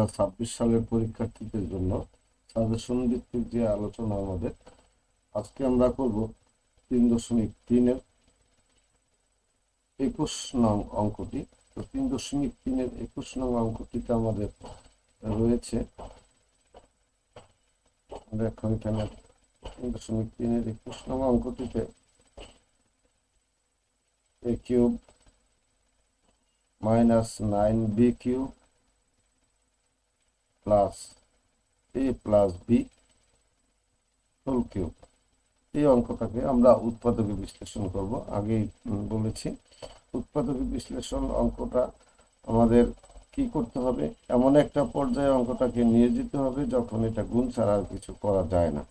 2026 সালের পরীক্ষার্থীদের জন্য সাজেশন ভিত্তিক যে আলোচনা আমাদের আজকে আমরা করব 3.3-এর 21 নং অঙ্কটি। তো 3.3-এর 21 নং অঙ্কটিতে আমাদের রয়েছে, দেখো এখানে 3.3-এর 21 নং অঙ্কটিতে a cube minus 9b cube plus a plus b whole cube, এই অঙ্কটাকে আমরা উৎপাদকে বিশ্লেষণ করব। আগেই বলেছি, উৎপাদকে বিশ্লেষণ অঙ্কটা আমাদের কি করতে হবে, এমন একটা পর্যায়ে অঙ্কটাকে নিয়ে যেতে হবে যখন এটা গুণ ছাড়া আর কিছু করা যায় না।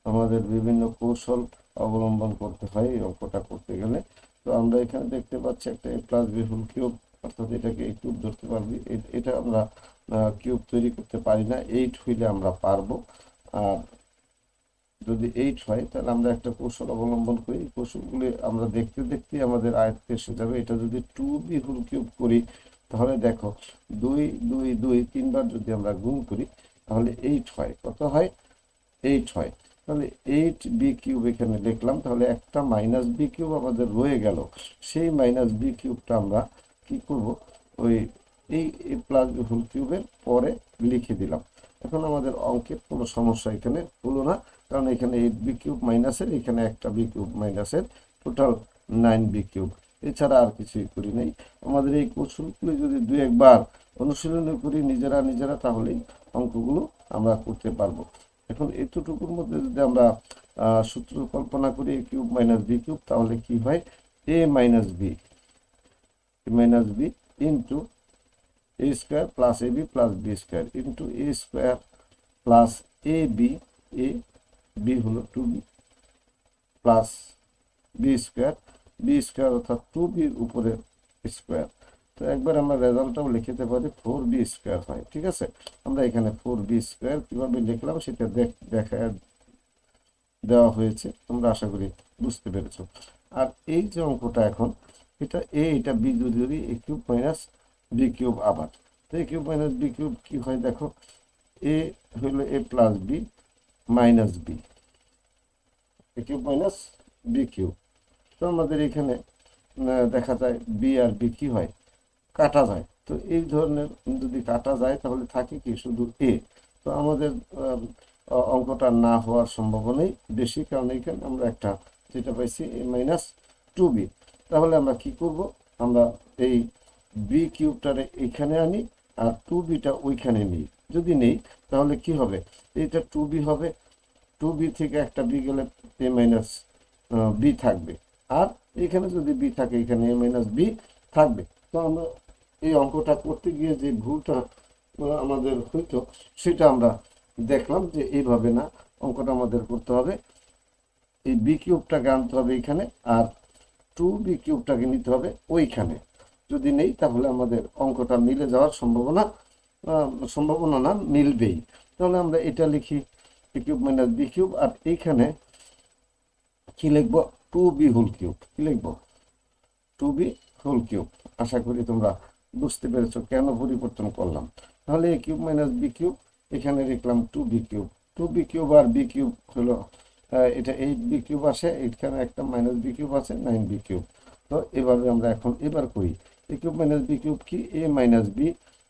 আমাদের বিভিন্ন কৌশল অবলম্বন করতে হয় এই অঙ্কটা করতে গেলে। তো আমরা এখানে দেখতে পাচ্ছি একটা a plus b whole cube, অর্থাৎ এটাকে এই কিউব ধরতে পারবি। এটা আমরা কিউব তৈরি করতে পারি না, 8 হইলে আমরা পারবো। আর যদি 8 হয় তাহলে আমরা একটা কৌশল অবলম্বন করি, এই কৌশলগুলি আমরা দেখতে দেখতে আমাদের আয়ত্তে এসে যাবে। এটা যদি 2b হোল কিউব করি তাহলে দেখো 2 2 2 তিনবার যদি আমরা গুণ করি তাহলে 8 হয়। কত হয়? 8 হয়। তাহলে 8b কিউব এখানে লিখলাম, তাহলে একটা মাইনাস b কিউব আমাদের রয়ে গেল। সেই মাইনাস b কিউবটা আমরা কি করব, ওই এই প্লাস b হোল কিউবের পরে লিখে দিলাম। এখন আমাদের অঙ্কের কোনো সমস্যা এখানে হলো না, কারণ এখানে 8b কিউব মাইনাসের, এখানে একটা b কিউব মাইনাসের, টোটাল 9b কিউব। এছাড়া আর কিছুই করি নাই। আমাদের এই কৌশলগুলি যদি দু একবার অনুশীলন করি নিজেরা তাহলেই অঙ্কগুলো আমরা করতে পারবো। এখন এতটুকুর মধ্যে যদি আমরা সূত্র কল্পনা করি a cube minus b cube, তাহলে কি হয়, a minus b into a square plus ab plus b square into a square plus ab, a b হলো 2b প্লাস b স্কোয়ার অর্থাৎ 2b এর উপরে স্কোয়ার। তো একবার আমরা রেজাল্টটাও লিখতে পারি, 4b স্কোয়ার হয়। ঠিক আছে, আমরা এখানে 4b স্কোয়ার কিভাবে লিখলাম সেটা দেখা দেওয়া হয়েছে, তোমরা আশা করি বুঝতে পেরেছো। আর এই যে অঙ্কটা এখন, এটা a এটা b যদি a cube minus b cube, আবার তো a cube minus b cube কি হয় দেখো, a হলো a plus b minus b, a cube minus b cube. তো আমাদের এখানে দেখা যায় b আর b কি হয়, কাটা যায়। তো এই ধরনের যদি কাটা যায় তাহলে থাকে কি শুধু a। তো আমাদের অঙ্কটা না হওয়ার সম্ভাবনাই বেশি, কারণ এখানে আমরা একটা যেটা পাইছি a মাইনাস 2b। তাহলে আমরা কি করব, আমরা এই b কিউবটারে এখানে আনি আর 2bটা ওইখানে নিই। যদি নেই তাহলে কি হবে, এইটা 2b হবে, 2b থেকে একটা b গেলে a মাইনাস b থাকবে, আর এখানে যদি b থাকে এখানে a মাইনাস b থাকবে। তো আমরা এই অঙ্কটা করতে গিয়ে যে ভুলটা আমাদের হইতো সেটা আমরা দেখলাম যে এইভাবে না, অঙ্কটা আমাদের করতে হবে, এই বি কিউবটাকে আনতে হবে এখানে আর 2b কিউবটাকে নিতে হবে ওইখানে। যদি নেই তাহলে আমাদের অঙ্কটা মিলে যাওয়ার সম্ভাবনা না, মিলবেই। তাহলে আমরা এটা লিখি a cube minus b cube, আর এইখানে কি লিখবো, 2b হোল কিউব। কি লিখবো, 2b হোল কিউব। আশা করি তোমরা বুঝতে পেরেছো কেন পরিবর্তন করলাম। তাহলে a cube minus b cube, এখানে লিখলাম 2b কিউব। 2b কিউব আর b কিউব হলো এটা 8b কিউব আসে, এখানে একটা মাইনাস b কিউব আছে, 9b কিউব। তো এভাবে আমরা এখন এবার করি, a cube minus b cube কি, a minus b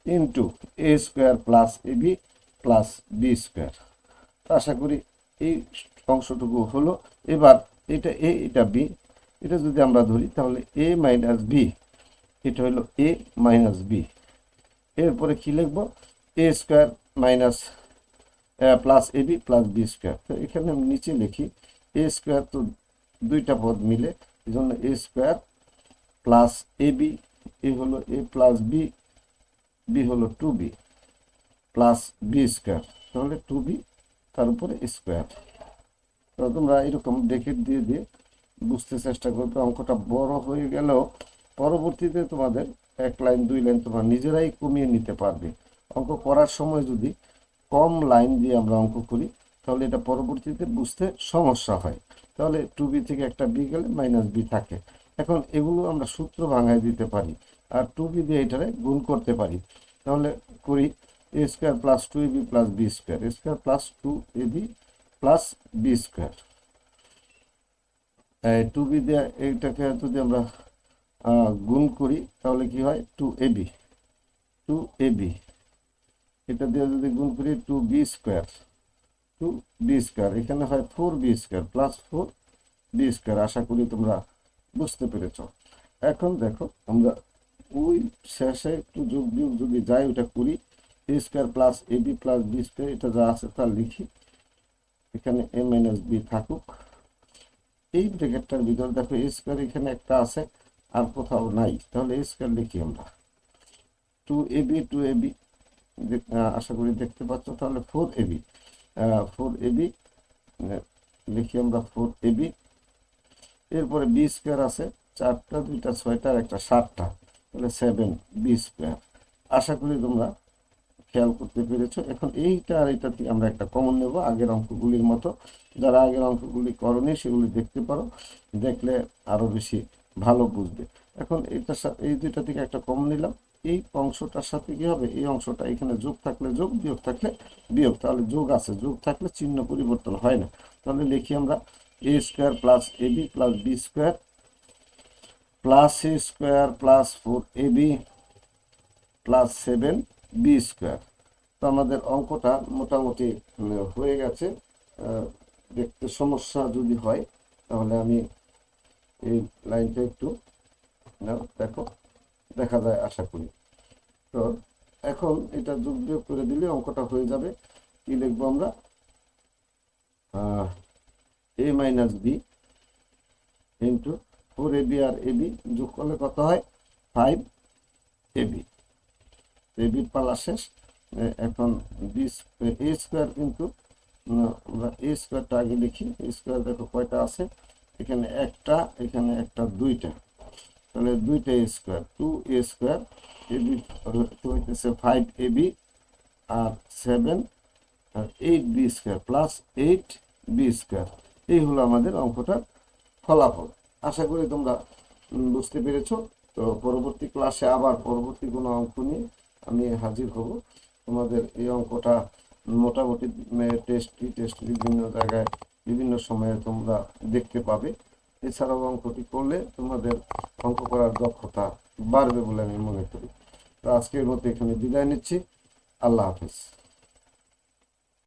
into a square plus ab plus b square. তো আশা করি এই অংশটুকু হলো। এবার এটা a এটা b, এটা যদি আমরা ধরি তাহলে a মাইনাস b, এটা হলো a মাইনাস b। এরপরে কি লিখবো, a square minus plus ab plus b square. তো এখানে আমি নিচে লিখি a স্কোয়ার, তো দুইটা পদ মিলে এই জন্য a স্কোয়ার প্লাস ab, এ হলো a প্লাস b, b হলো 2b প্লাস b স্কোয়ার, তাহলে 2b তার উপরে স্কোয়ার। তো তোমরা এরকম ব্র্যাকেট দিয়ে দিয়ে বুঝতে চেষ্টা করবে। অঙ্কটা বড় হয়ে গেলেও পরবর্তীতে তোমাদের 1 লাইন 2 লাইন তোমরা নিজেরাই কমিয়ে নিতে পারবে। অঙ্ক করার সময় যদি কম লাইন দিয়ে আমরা অঙ্ক করি তাহলে এটা পরবর্তীতে বুঝতে সমস্যা হয়। তাহলে 2b থেকে একটা b গেলে মাইনাস b থাকে। এখন এগুলো আমরা সূত্র ভাঙায় দিতে পারি আর 2b দিয়ে এটারে গুণ করতে পারি। তাহলে করি, A square plus 2ab plus B square, A square plus 2ab plus B square. 2b দিয়ে এইটাকে যদি আমরা গুণ করি তাহলে কি হয় 2ab, 2ab এটা দিয়ে যদি গুণ করি 2b স্কোয়ার, 2b স্কোয়ার এখানে হয় 4b square plus 4b square. আশা করি তোমরা বুঝতে পেরেছ। এখন দেখো আমরা ওই শেষে একটু যোগ বিয়োগ যদি যাই ওটা করি, A square plus AB plus B square এটা যা আছে তা লিখি, এখানে এ মাইনাস বি থাকুক। এই ব্র্যাকেটটার ভিতরে দেখো এ স্কোয়ার এখানে একটা আছে আর কোথাও নাই, তাহলে এ স্কোয়ার লিখি আমরা 2ab আশা করি দেখতে পাচ্ছ। তাহলে 4ab, 4ab লিখি আমরা 4ab। এরপরে বি স্কোয়ার আছে 4টা, 2টা 6টা আর একটা 7টা, তাহলে 7b স্কোয়ার। আশা করি তোমরা খেয়াল করতে পেরেছো। এখন এইটা আর এটা থেকে আমরা একটা কমন নেব আগের অঙ্কগুলির মতো। যারা আগের অঙ্কগুলি করনি সেগুলি দেখতে পারো, দেখলে আরো বেশি ভালো বুঝবে। এখন এটার সাথে এই দুইটা থেকে একটা কমন নিলাম, এই অংশটার সাথে কি হবে, এই অংশটা এখানে যোগ থাকলে যোগ, বিয়োগ থাকলে বিয়োগ। তাহলে যোগ আছে, যোগ থাকলে চিহ্ন পরিবর্তন হয় না। তাহলে লিখি আমরা A square plus AB plus B square plus A square plus 4ab plus 7b square. তো আমাদের অঙ্কটা মোটামুটি হয়ে গেছে। দেখতে সমস্যা যদি হয় তাহলে আমি এই লাইনটা একটু দেখো, দেখা যায় আশা করি। তো এখন এটা যোগ বিয়োগ করে দিলে অঙ্কটা হয়ে যাবে। কি লিখবো আমরা, a minus b into 4ab আর এবি যোগ করলে কত হয় 5ab। এবির পালা শেষ। এখন বি এ স্কোয়ার, কিন্তু আমরা এ স্কোয়ারটা আগে লিখি। এ স্কোয়ার দেখো কয়টা আছে, এখানে একটা, এখানে একটা, দুইটা, তাহলে দুইটা এ স্কোয়ার, 2a স্কোয়ার। এবি হইতেছে 5ab আর 7 আর 8b square plus 8b square. এই হলো আমাদের অঙ্কটার ফলাফল। আশা করি তোমরা বুঝতে পেরেছো। তো পরবর্তী ক্লাসে আবার পরবর্তী কোনো অঙ্ক নিয়ে আমি হাজির হব। তোমাদের এই অঙ্কটা মোটামুটি টেস্ট বিভিন্ন জায়গায় বিভিন্ন সময়ে তোমরা দেখতে পাবে। এছাড়াও অঙ্কটি করলে তোমাদের অঙ্ক করার দক্ষতা বাড়বে বলে আমি মনে করি। তো আজকের মতো এখানে বিদায় নিচ্ছি। আল্লাহ হাফেজ।